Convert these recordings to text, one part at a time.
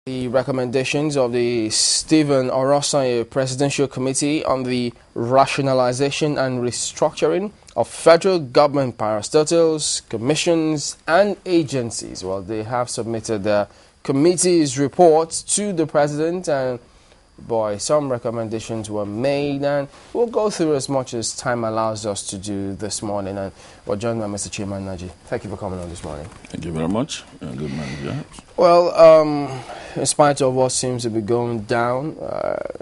The recommendations of the Stephen Oronsaye Presidential Committee on the Rationalization and Restructuring of Federal Government Parastatals, Commissions and Agencies. Well, they have submitted the committee's report to the President, and boy, some recommendations were made, and we'll go through as much as time allows us to do this morning. And we're joined by Mr. Chima Nnaji. Thank you for coming on this morning. Thank you very much. Good morning, James. Well, in spite of what seems to be going down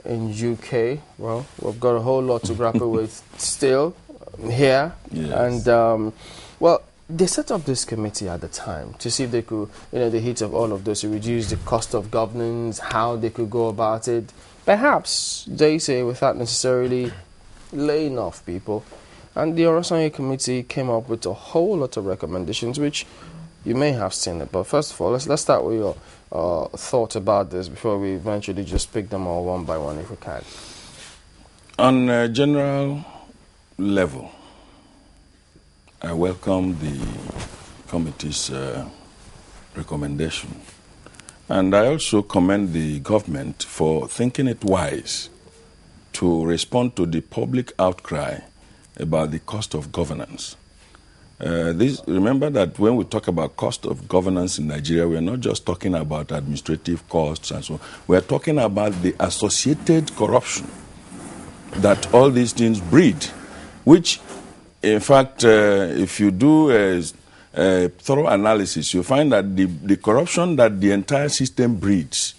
in UK, well, we've got a whole lot to grapple with still here. Yes. And, well, they set up this committee at the time to see if they could, the heat of all of this, to reduce the cost of governance, how they could go about it. Perhaps, they say, without necessarily laying off people. And the Oronsaye committee came up with a whole lot of recommendations, which you may have seen it. But first of all, let's start with your thoughts about this before we eventually just pick them all one by one if we can. On a general level, I welcome the committee's recommendation. And I also commend the government for thinking it wise to respond to the public outcry about the cost of governance. Remember that when we talk about cost of governance in Nigeria, we're not just talking about administrative costs and so on. We're talking about the associated corruption that all these things breed, which, in fact, if you do a thorough analysis, you find that the corruption that the entire system breeds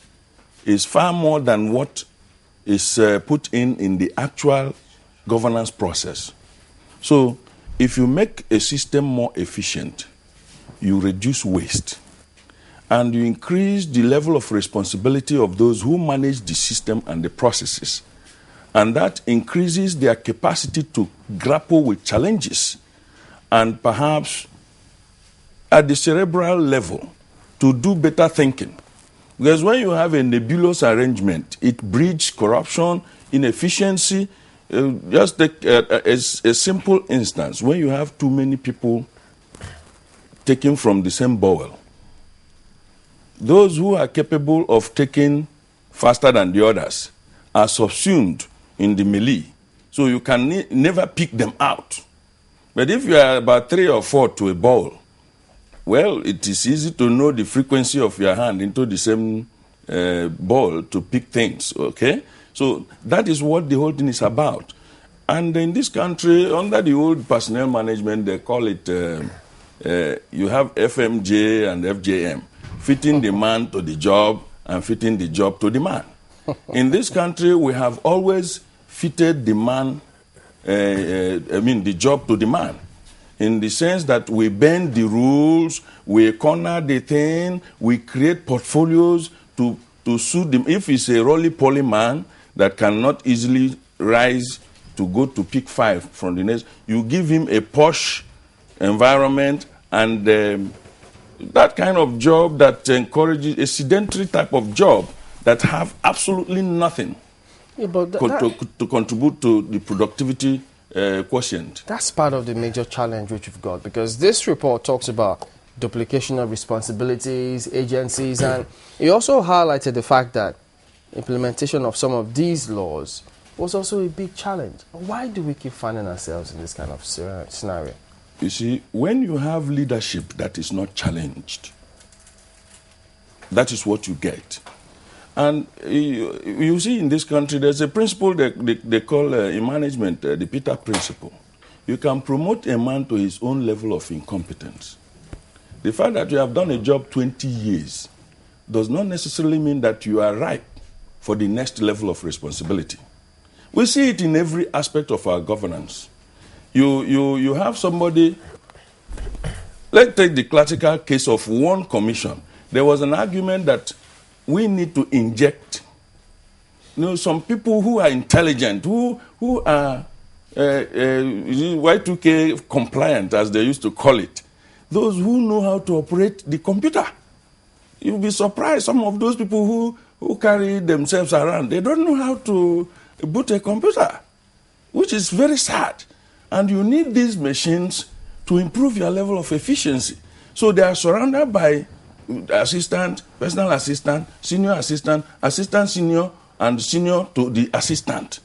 is far more than what is put in the actual governance process. So, if you make a system more efficient, you reduce waste, and you increase the level of responsibility of those who manage the system and the processes. And that increases their capacity to grapple with challenges and perhaps at the cerebral level to do better thinking. Because when you have a nebulous arrangement, it breeds corruption, inefficiency. Just take a simple instance. When you have too many people taking from the same bowl, those who are capable of taking faster than the others are subsumed in the melee. So you can never pick them out. But if you are about 3 or 4 to a bowl, well, it is easy to know the frequency of your hand into the same bowl to pick things, okay? So that is what the whole thing is about. And in this country, under the old personnel management, they call it, you have FMJ and FJM, fitting the man to the job and fitting the job to the man. In this country, we have always fitted the man, the job to the man, in the sense that we bend the rules, we corner the thing, we create portfolios to suit them. If it's a roly-poly man that cannot easily rise to go to pick 5 from the next, you give him a posh environment and that kind of job that encourages a sedentary type of job that have absolutely nothing to contribute to the productivity quotient. That's part of the major challenge which we've got, because this report talks about duplication of responsibilities, agencies, and it also highlighted the fact that implementation of some of these laws was also a big challenge. Why do we keep finding ourselves in this kind of scenario? You see, when you have leadership that is not challenged, that is what you get. And you see in this country, there's a principle they call in management the Peter principle. You can promote a man to his own level of incompetence. The fact that you have done a job 20 years does not necessarily mean that you are ripe for the next level of responsibility. We see it in every aspect of our governance. You have somebody, let's take the classical case of one commission. There was an argument that we need to inject, some people who are intelligent, who are Y2K compliant, as they used to call it. Those who know how to operate the computer. You'll be surprised, some of those people who carry themselves around, they don't know how to boot a computer, which is very sad. And you need these machines to improve your level of efficiency. So they are surrounded by assistant, personal assistant, assistant senior, and senior to the assistant.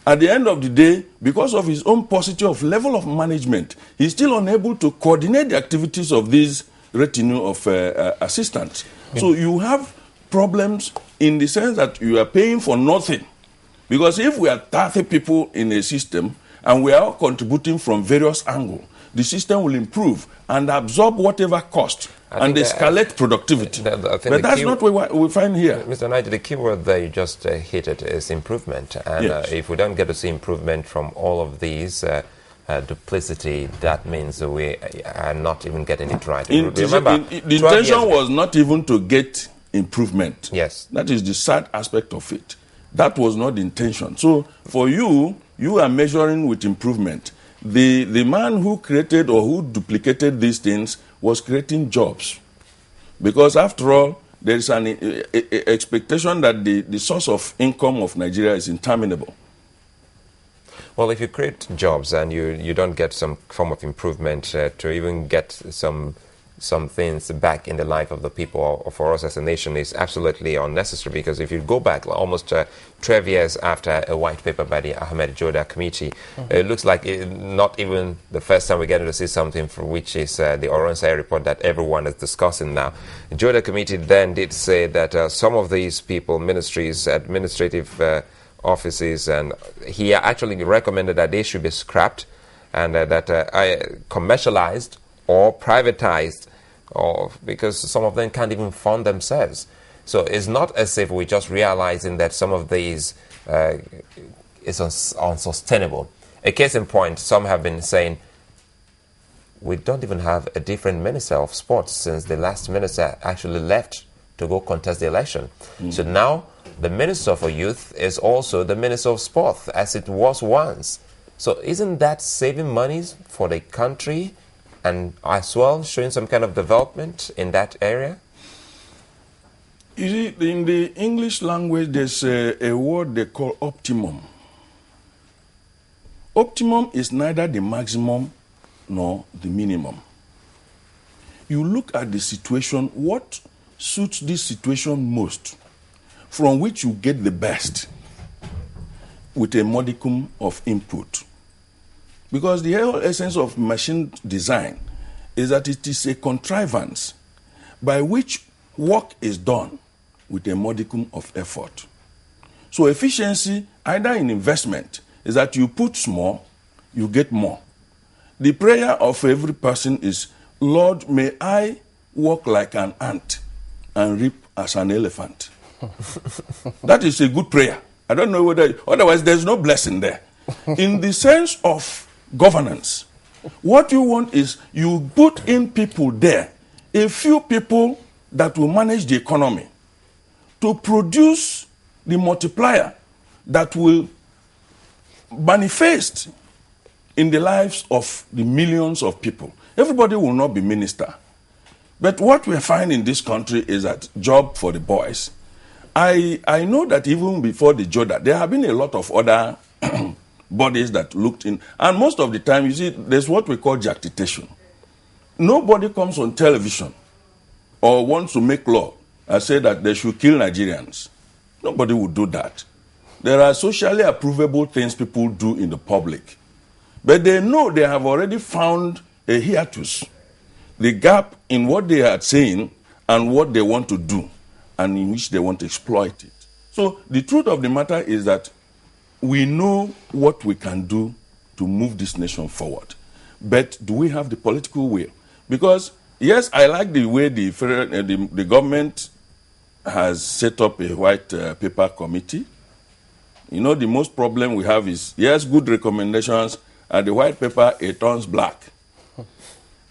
At the end of the day, because of his own paucity of level of management, he's still unable to coordinate the activities of this retinue of assistants. Yeah. So you have problems in the sense that you are paying for nothing. Because if we are 30 people in a system and we are all contributing from various angles, the system will improve and absorb whatever cost and escalate productivity. But that's not what we find here. Mr. Nnaji, the key word there you just hit it is improvement. And yes. If we don't get to see improvement from all of these duplicity, that means we are not even getting it right. Remember, the intention was not even to get improvement. Yes. That is the sad aspect of it. That was not the intention. So for you, you are measuring with improvement. The man who created or who duplicated these things was creating jobs. Because after all, there is an expectation that the source of income of Nigeria is interminable. Well, if you create jobs and you don't get some form of improvement to even get some things back in the life of the people or for us as a nation is absolutely unnecessary, because if you go back almost 12 years after a white paper by the Ahmed Joda Committee, it looks like not even the first time we're getting to see something for which is the Oronsaye report that everyone is discussing now. The Joda Committee then did say that some of these people, ministries, administrative offices, and he actually recommended that they should be scrapped and that commercialized or privatized, or because some of them can't even fund themselves. So it's not as if we're just realizing that some of these is unsustainable. A case in point, some have been saying, we don't even have a different minister of sports since the last minister actually left to go contest the election. So now the minister for youth is also the minister of sport, as it was once. So isn't that saving monies for the country and as well showing some kind of development in that area? You see, in the English language, there's a word they call optimum. Optimum is neither the maximum nor the minimum. You look at the situation, what suits this situation most, from which you get the best with a modicum of input. Because the whole essence of machine design is that it is a contrivance by which work is done with a modicum of effort. So efficiency, either in investment, is that you put small, you get more. The prayer of every person is, Lord, may I walk like an ant and reap as an elephant. That is a good prayer. I don't know whether, otherwise there's no blessing there. In the sense of governance, what you want is you put in people there, a few people that will manage the economy, to produce the multiplier that will manifest in the lives of the millions of people. Everybody will not be minister. But what we find in this country is that job for the boys. I know that even before the Joda, there have been a lot of other bodies that looked in. And most of the time, you see, there's what we call jactitation. Nobody comes on television or wants to make law and say that they should kill Nigerians. Nobody would do that. There are socially approvable things people do in the public. But they know they have already found a hiatus, the gap in what they are saying and what they want to do, and in which they want to exploit it. So the truth of the matter is that we know what we can do to move this nation forward. But do we have the political will? Because, yes, I like the way the government has set up a white paper committee. You know, the most problem we have is, yes, good recommendations, and the white paper, it turns black.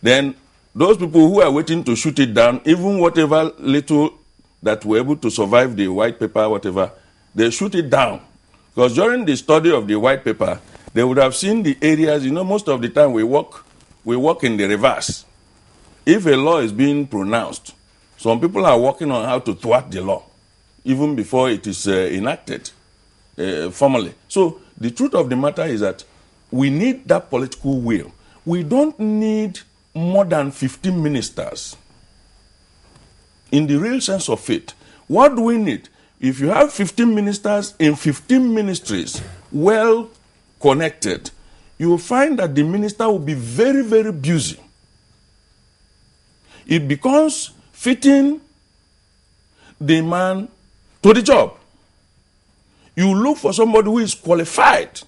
Then those people who are waiting to shoot it down, even whatever little that were able to survive the white paper, whatever, they shoot it down. Because during the study of the white paper, they would have seen the areas, you know, most of the time we work in the reverse. If a law is being pronounced, some people are working on how to thwart the law, even before it is enacted formally. So the truth of the matter is that we need that political will. We don't need more than 15 ministers in the real sense of it. What do we need? If you have 15 ministers in 15 ministries, well connected, you will find that the minister will be very, very busy. It becomes fitting the man to the job. You look for somebody who is qualified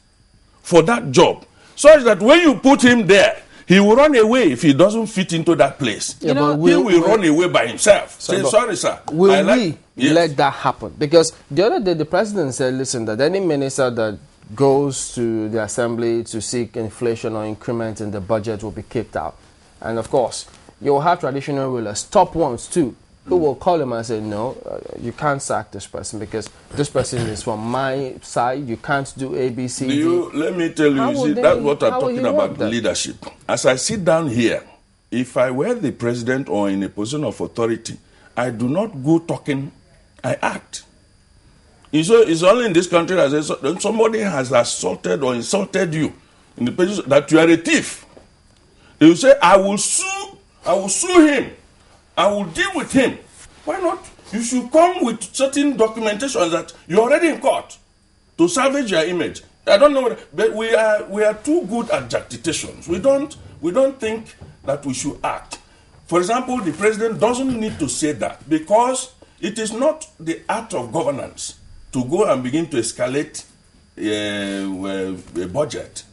for that job, such that when you put him there, he will run away if he doesn't fit into that place. Yeah, he will run away by himself. Say, sorry, sir. Will we let that happen? Because the other day, the president said, listen, that any minister that goes to the assembly to seek inflation or increment in the budget will be kicked out. And of course, you'll have traditional rulers, top ones too, who will call him and say, no, you can't sack this person because this person is from my side. You can't do A, B, C, D. Let me tell you, that's what I'm talking about, leadership. As I sit down here, if I were the president or in a position of authority, I do not go talking, I act. It's only in this country that somebody has assaulted or insulted you in the position that you are a thief. They will say, I will sue him. I will deal with him. Why not? You should come with certain documentation that you're already in court to salvage your image. I don't know, but we are too good at justifications. We don't think that we should act. For example, the president doesn't need to say that because it is not the art of governance to go and begin to escalate a budget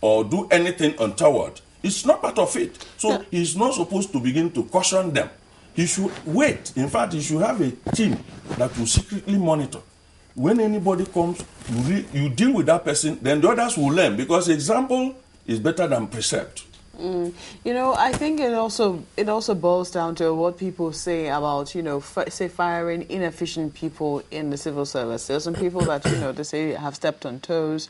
or do anything untoward. It's not part of it. So he's not supposed to begin to caution them. He should wait. In fact, he should have a team that will secretly monitor. When anybody comes, you deal with that person, then the others will learn because example is better than precept. I think it also boils down to what people say about, say firing inefficient people in the civil service. There are some people that, they say have stepped on toes.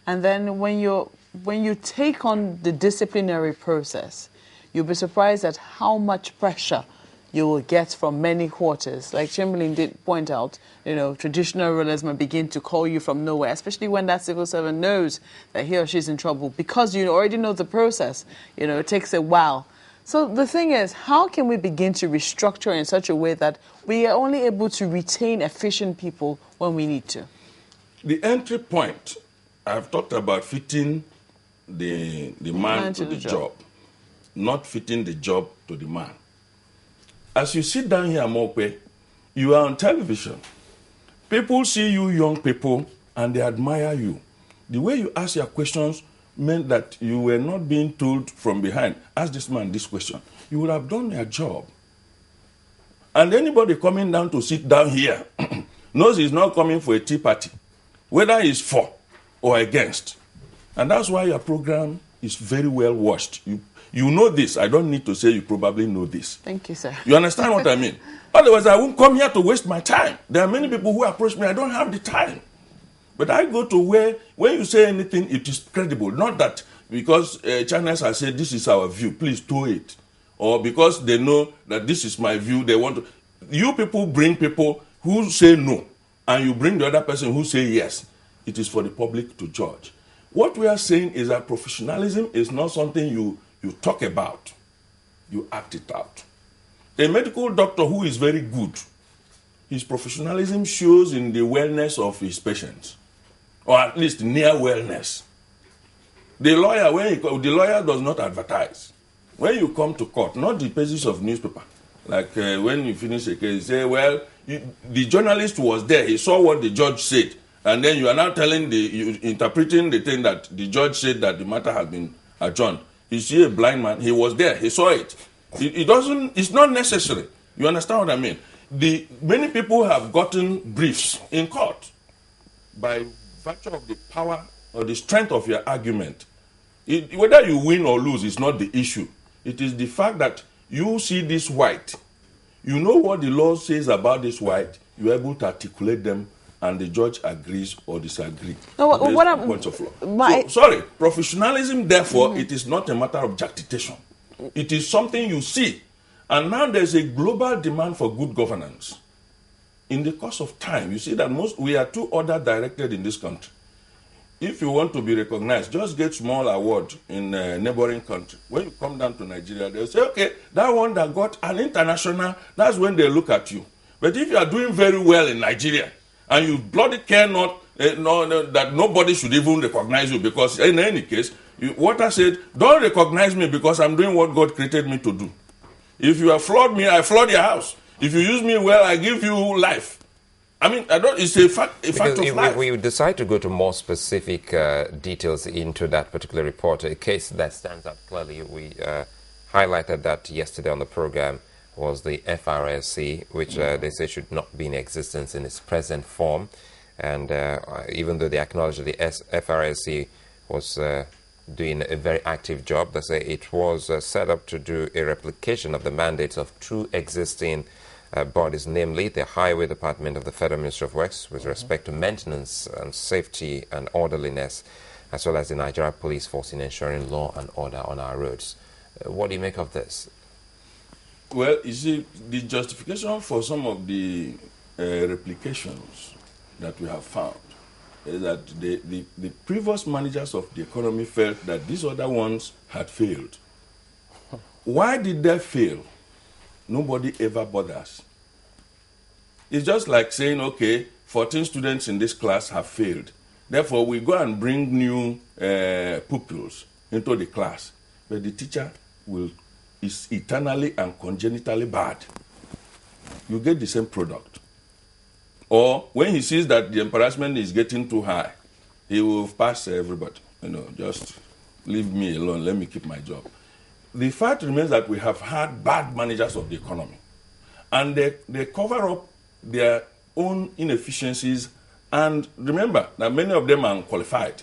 And then when you take on the disciplinary process, you'll be surprised at how much pressure you will get from many quarters. Like Chamberlain did point out, traditional rulers might begin to call you from nowhere, especially when that civil servant knows that he or she's in trouble because you already know the process. It takes a while. So the thing is, how can we begin to restructure in such a way that we are only able to retain efficient people when we need to? The entry point, I've talked about fitting the man to the job, not fitting the job to the man. As you sit down here, Mokwe, you are on television. People see you young people and they admire you. The way you ask your questions meant that you were not being told from behind, ask this man this question. You would have done your job. And anybody coming down to sit down here knows he's not coming for a tea party, whether he's for or against. And that's why your program is very well watched. You know this. I don't need to say you probably know this. Thank you, sir. You understand what I mean? Otherwise, I won't come here to waste my time. There are many people who approach me. I don't have the time. But I go to where, when you say anything, it is credible. Not that because channels have said this is our view, please do it. Or because they know that this is my view, they want to. You people bring people who say no, and you bring the other person who say yes. It is for the public to judge. What we are saying is that professionalism is not something you talk about, you act it out. A medical doctor who is very good, his professionalism shows in the wellness of his patients, or at least near wellness. The lawyer does not advertise. When you come to court, not the pages of newspaper, like when you finish a case, you say, the journalist was there, he saw what the judge said, and then you are now interpreting the thing that the judge said that the matter has been adjourned. You see a blind man, he was there, he saw it. It's not necessary. You understand what I mean? Many people have gotten briefs in court by virtue of the power or the strength of your argument. Whether you win or lose is not the issue. It is the fact that you see this white, you know what the law says about this white, you're able to articulate them, and the judge agrees or disagrees. No, points of law. Professionalism, therefore, it is not a matter of justification. It is something you see. And now there's a global demand for good governance. In the course of time, you see that we are too order directed in this country. if you want to be recognized, just get small award in a neighboring country. When you come down to Nigeria, they'll say, okay, that one that got an international, that's when they look at you. But if you are doing very well in Nigeria, and you bloody care not that nobody should even recognize you, because in any case, Walter said, don't recognize me because I'm doing what God created me to do. If you have flawed me, I flawed your house. If you use me well, I give you life. I mean, it's a fact of life. We decide to go to more specific details into that particular report. A case that stands out clearly, we highlighted that yesterday on the program, was the FRSC, which they say should not be in existence in its present form. And even though they acknowledge that the FRSC was doing a very active job, they say it was set up to do a replication of the mandates of two existing bodies, namely the Highway Department of the Federal Ministry of Works with respect to maintenance and safety and orderliness, as well as the Nigeria Police Force in ensuring law and order on our roads. What do you make of this? Well, you see, the justification for some of the replications that we have found is that the previous managers of the economy felt that these other ones had failed. Why did they fail? Nobody ever bothers. It's just like saying, okay, 14 students in this class have failed. Therefore, we go and bring new pupils into the class. But the teacher is eternally and congenitally bad. You get the same product. Or when he sees that the embarrassment is getting too high, he will pass everybody. Just leave me alone, let me keep my job. The fact remains that we have had bad managers of the economy. And they cover up their own inefficiencies. And remember that many of them are unqualified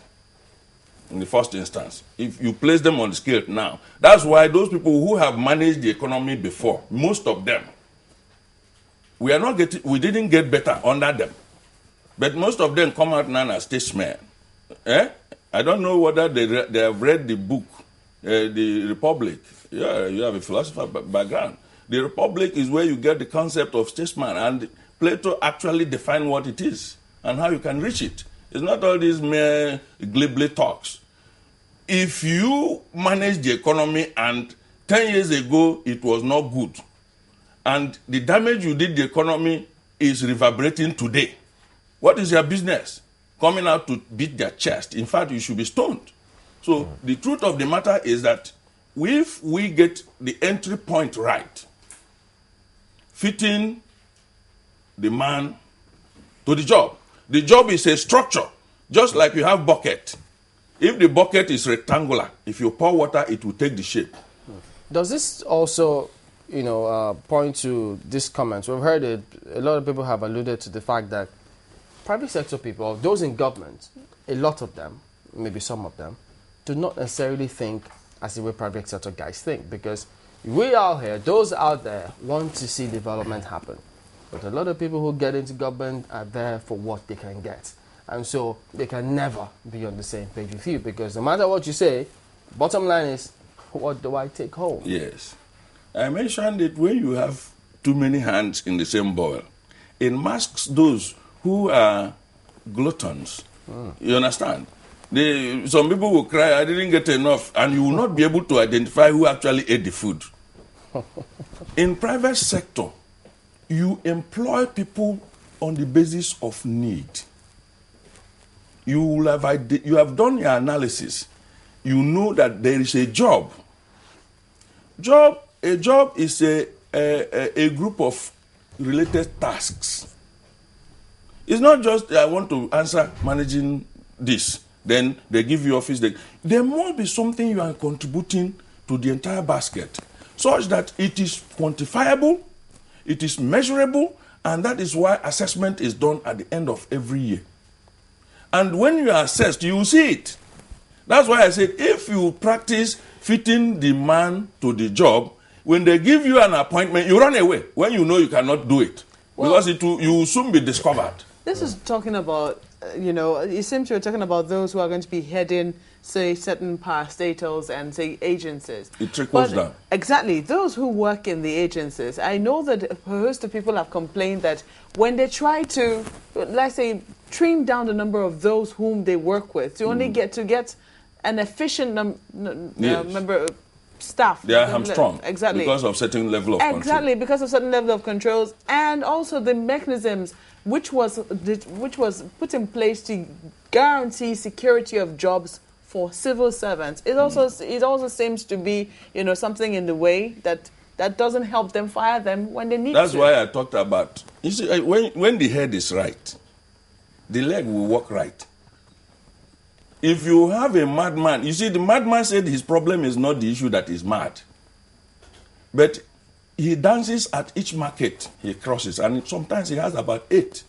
in the first instance. If you place them on the scale now, that's why those people who have managed the economy before, most of them, we didn't get better under them. But most of them come out now as statesmen. I don't know whether they have read the book, The Republic. Yeah, you have a philosopher background. The Republic is where you get the concept of statesman, and Plato actually defined what it is and how you can reach it. It's not all these mere glibly talks. If you manage the economy and 10 years ago it was not good, and the damage you did the economy is reverberating today, what is your business? Coming out to beat their chest. In fact, you should be stoned. So the truth of the matter is that if we get the entry point right, fitting the man to the job is a structure, just like you have bucket. If the bucket is rectangular, if you pour water, it will take the shape. Does this also, point to this comment? We've heard it, a lot of people have alluded to the fact that private sector people, those in government, a lot of them, maybe some of them, do not necessarily think as the way private sector guys think, because we out here, those out there, want to see development happen. But a lot of people who get into government are there for what they can get. And so they can never be on the same page with you, because no matter what you say, bottom line is, what do I take home? Yes. I mentioned that when you have too many hands in the same bowl, it masks those who are gluttons. You understand? Some people will cry, I didn't get enough, and you will not be able to identify who actually ate the food. In private sector, you employ people on the basis of need. You have done your analysis. You know that there is a job. A job is a group of related tasks. It's not just I want to answer managing this. Then they give you office. There must be something you are contributing to the entire basket, such that it is quantifiable, it is measurable, and that is why assessment is done at the end of every year. And when you are assessed, you will see it. That's why I said, if you practice fitting the man to the job, when they give you an appointment, you run away when you know you cannot do it. Well, because you will soon be discovered. This is talking about, it seems you're talking about those who are going to be heading, say, certain parastatals and, say, agencies. It trickles down. Exactly. Those who work in the agencies, I know that a host of people have complained that when they try to, let's say, trim down the number of those whom they work with to only get an efficient member staff. They are hamstrung exactly because of certain level of exactly control. Because of certain level of controls, and also the mechanisms which was put in place to guarantee security of jobs for civil servants. It also seems to be something in the way that doesn't help them fire them when they need to. That's why I talked about, you see, when the head is right, the leg will work right. If you have a madman, you see, the madman said his problem is not the issue that he's mad. But he dances at each market he crosses, and sometimes he has about 8.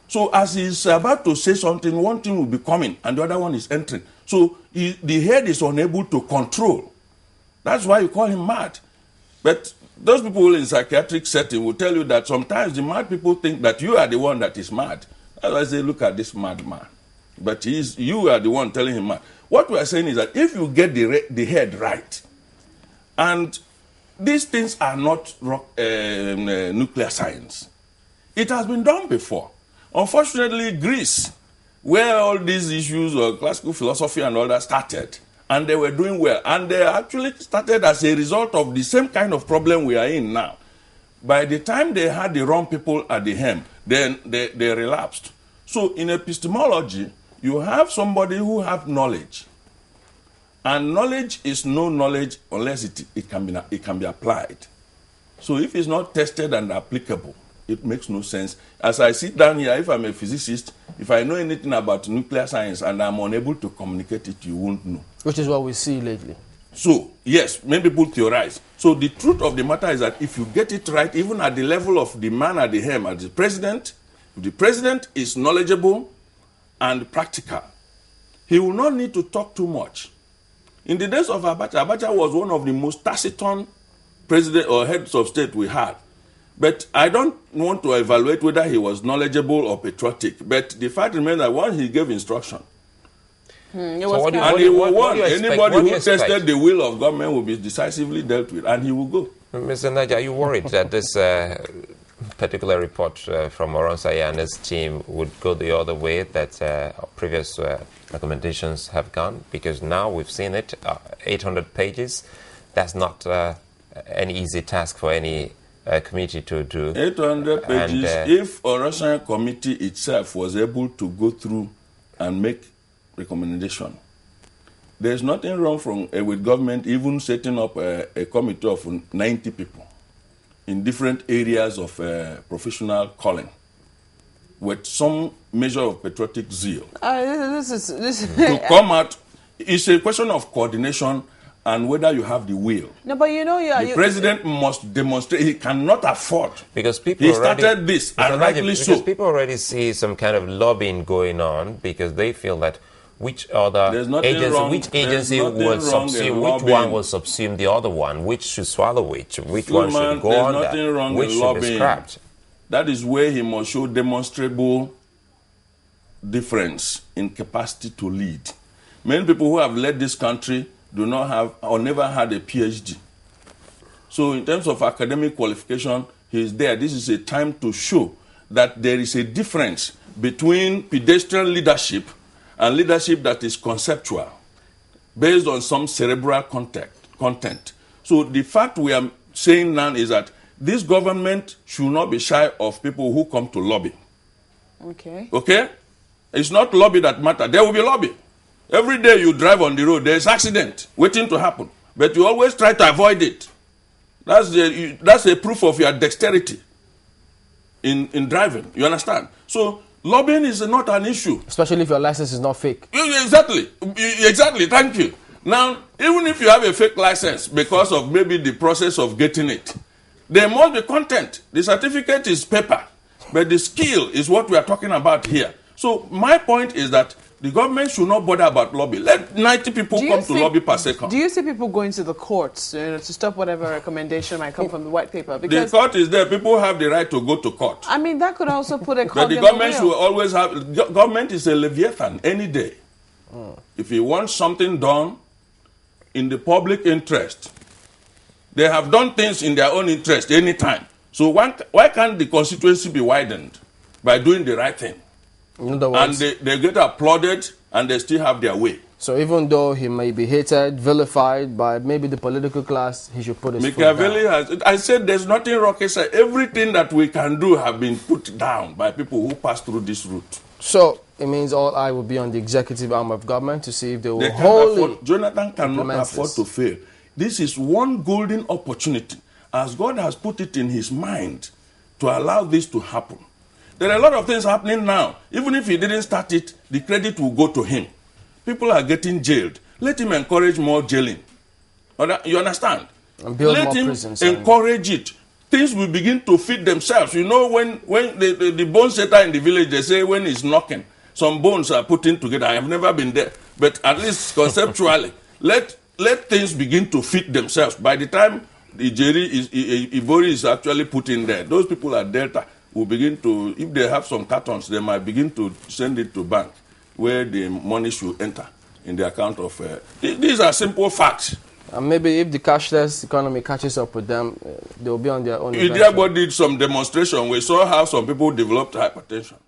So as he's about to say something, one thing will be coming, and the other one is entering. So the head is unable to control. That's why you call him mad. But those people in psychiatric setting will tell you that sometimes the mad people think that you are the one that is mad. That's why I say, look at this madman. But you are the one telling him mad. What we are saying is that if you get the head right, and these things are not nuclear science. It has been done before. Unfortunately, Greece, where all these issues of classical philosophy and all that started, and they were doing well, and they actually started as a result of the same kind of problem we are in now. By the time they had the wrong people at the helm, then they relapsed. So in epistemology, you have somebody who have knowledge. And knowledge is no knowledge unless it can be applied. So if it's not tested and applicable, it makes no sense. As I sit down here, if I'm a physicist, if I know anything about nuclear science and I'm unable to communicate it, you won't know. Which is what we see lately. So, yes, many people theorize. So the truth of the matter is that if you get it right, even at the level of the man at the helm, at the president, if the president is knowledgeable and practical, he will not need to talk too much. In the days of Abacha, Abacha was one of the most taciturn president or heads of state we had. But I don't want to evaluate whether he was knowledgeable or patriotic. But the fact remains that once he gave instruction, Anybody who tested the will of government will be decisively dealt with, and he will go. Mr. Nnaji, are you worried that this particular report from Oronsaye and his team would go the other way that previous recommendations have gone? Because now we've seen it, 800 pages. That's not an easy task for any committee to do. 800 pages. If Oronsaye committee itself was able to go through and make recommendation, there's nothing wrong with government even setting up a committee of 90 people in different areas of professional calling with some measure of patriotic zeal. To come out, it's a question of coordination and whether you have the will. No, but the president must demonstrate. He cannot afford. Because people he started this, and rightly so. Because people already see some kind of lobbying going on because they feel that which agency will subsume the other one, which should swallow which one should go on, which should be scrapped. That is where he must show demonstrable difference in capacity to lead. Many people who have led this country do not have or never had a PhD. So in terms of academic qualification, he is there. This is a time to show that there is a difference between pedestrian leadership and leadership that is conceptual, based on some cerebral content. So the fact we are saying now is that this government should not be shy of people who come to lobby. Okay. Okay? It's not lobby that matters. There will be lobby. Every day you drive on the road, there's accident waiting to happen. But you always try to avoid it. That's a proof of your dexterity in driving. You understand? So lobbying is not an issue. Especially if your license is not fake. Exactly. Exactly. Thank you. Now, even if you have a fake license because of maybe the process of getting it, there must be content. The certificate is paper, but the skill is what we are talking about here. So my point is that the government should not bother about lobby. Let 90 people come to lobby per second. Do you see people going to the courts to stop whatever recommendation might come from the white paper? Because the court is there. People have the right to go to court. I mean, that could also put a But the government should always have... Government is a leviathan any day. If you want something done in the public interest, they have done things in their own interest any time. So why can't the constituency be widened? by doing the right thing. In other And words, they get applauded and they still have their way. so even though he may be hated, vilified by maybe the political class, he should put his foot down. Machiavelli has, I said there's nothing rocket science. Everything that we can do have been put down by people who pass through this route. So it means all eye will be on the executive arm of government to see if they will They can't wholly afford, Jonathan cannot implement afford this. to fail. This is one golden opportunity, as God has put it in his mind, to allow this to happen. There are a lot of things happening now. Even if he didn't start it, the credit will go to him. People are getting jailed. Let him encourage more jailing. You understand? And build Let more him prisons. encourage it. Things will begin to feed themselves. You know, when the bone setter in the village, they say when he's knocking, some bones are put in together. I have never been there. But at least conceptually, let things begin to feed themselves. By the time the Ibori is actually put in there, those people at Delta will begin to, if they have some cartons, they might begin to send it to bank where the money should enter in the account of... these are simple facts. And maybe if the cashless economy catches up with them, they will be on their own. Idiabo did some demonstration. We saw how some people developed hypertension.